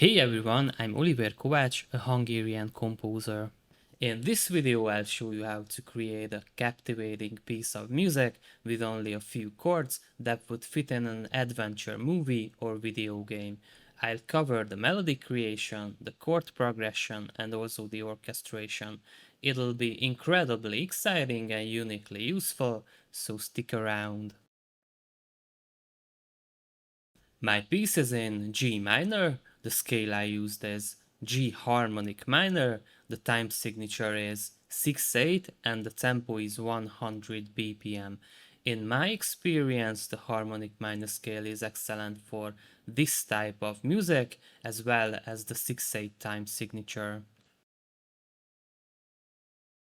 Hey everyone, I'm Oliver Kovács, a Hungarian composer. In this video I'll show you how to create a captivating piece of music with only a few chords that would fit in an adventure movie or video game. I'll cover the melody creation, the chord progression and also the orchestration. It'll be incredibly exciting and uniquely useful, so stick around. My piece is in G minor, the scale I used is G harmonic minor, the time signature is 6/8 and the tempo is 100 BPM. In my experience, the harmonic minor scale is excellent for this type of music as well as the 6/8 time signature.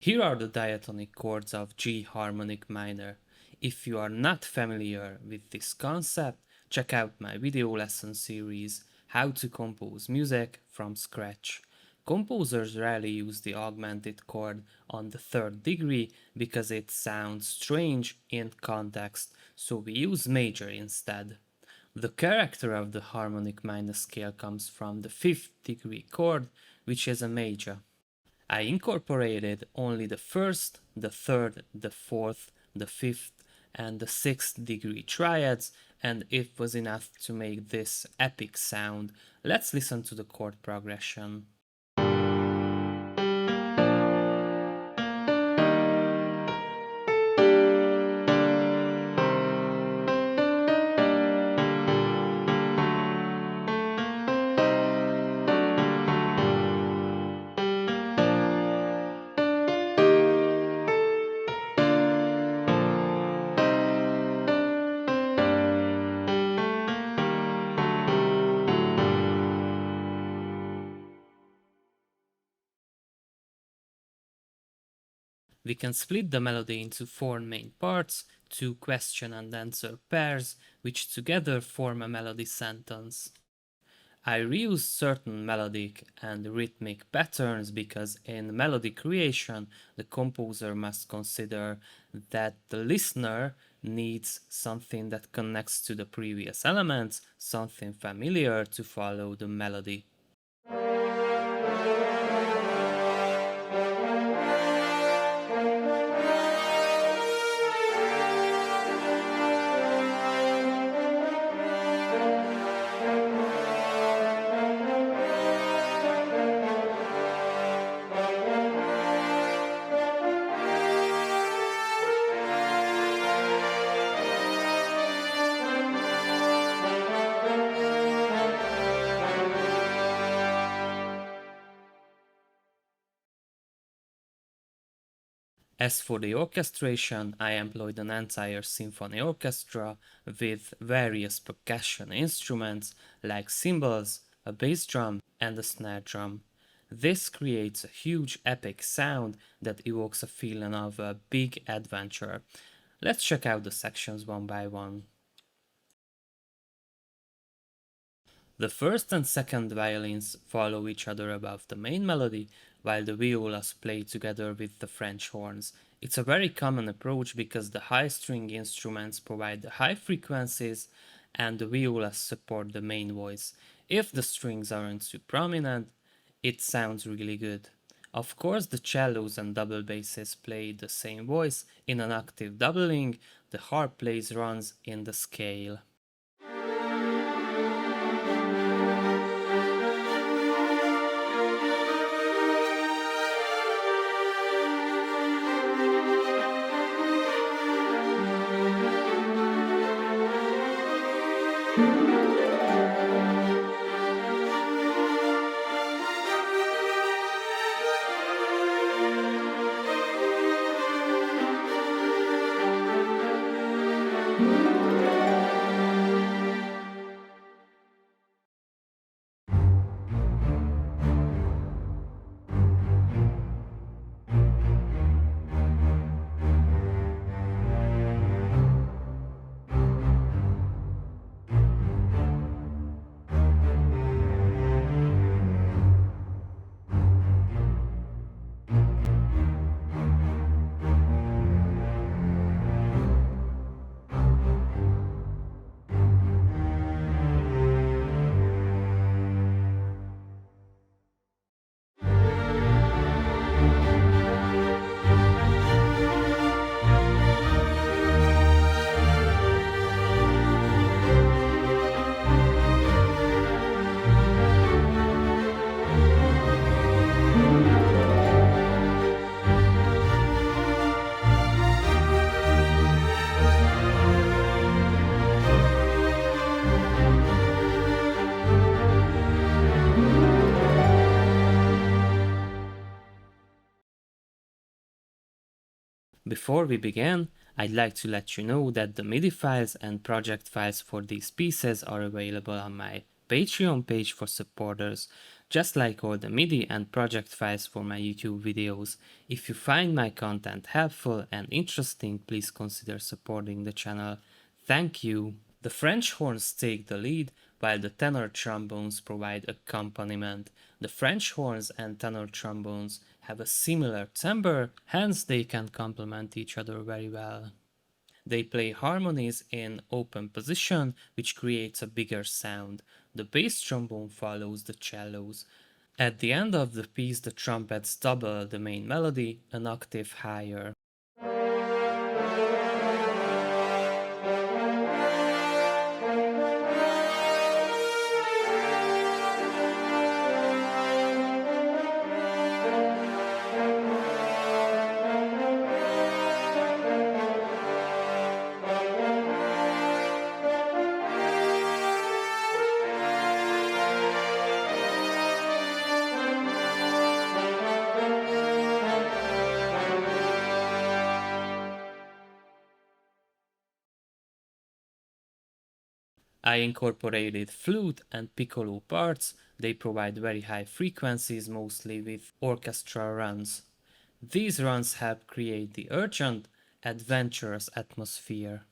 Here are the diatonic chords of G harmonic minor. If you are not familiar with this concept, check out my video lesson series, How to Compose Music from Scratch. Composers rarely use the augmented chord on the third degree because it sounds strange in context, so we use major instead. The character of the harmonic minor scale comes from the fifth degree chord, which is a major. I incorporated only the first, the third, the fourth, the fifth, and the sixth degree triads, and it was enough to make this epic sound. Let's listen to the chord progression. We can split the melody into four main parts, two question and answer pairs, which together form a melody sentence. I reuse certain melodic and rhythmic patterns because in melody creation, the composer must consider that the listener needs something that connects to the previous elements, something familiar to follow the melody. As for the orchestration, I employed an entire symphony orchestra with various percussion instruments like cymbals, a bass drum, and a snare drum. This creates a huge epic sound that evokes a feeling of a big adventure. Let's check out the sections one by one. The first and second violins follow each other above the main melody, while the violas play together with the French horns. It's a very common approach because the high string instruments provide the high frequencies and the violas support the main voice. If the strings aren't too prominent, it sounds really good. Of course, the cellos and double basses play the same voice in an octave doubling, the harp plays runs in the scale. Before we begin, I'd like to let you know that the MIDI files and project files for these pieces are available on my Patreon page for supporters, just like all the MIDI and project files for my YouTube videos. If you find my content helpful and interesting, please consider supporting the channel. Thank you! The French horns take the lead, while the tenor trombones provide accompaniment. The French horns and tenor trombones have a similar timbre, hence they can complement each other very well. They play harmonies in open position, which creates a bigger sound. The bass trombone follows the cellos. At the end of the piece, the trumpets double the main melody an octave higher. I incorporated flute and piccolo parts. They provide very high frequencies, mostly with orchestra runs. These runs help create the urgent, adventurous atmosphere.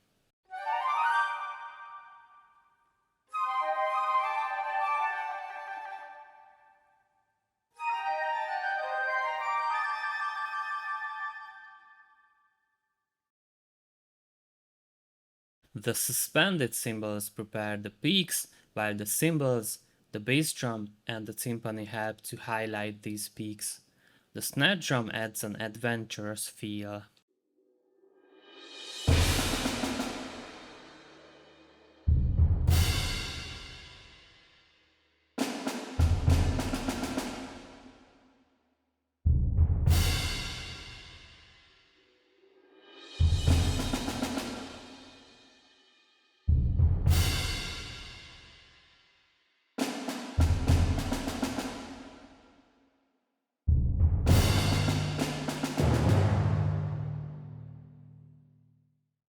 The suspended cymbals prepare the peaks, while the cymbals, the bass drum, and the timpani help to highlight these peaks. The snare drum adds an adventurous feel.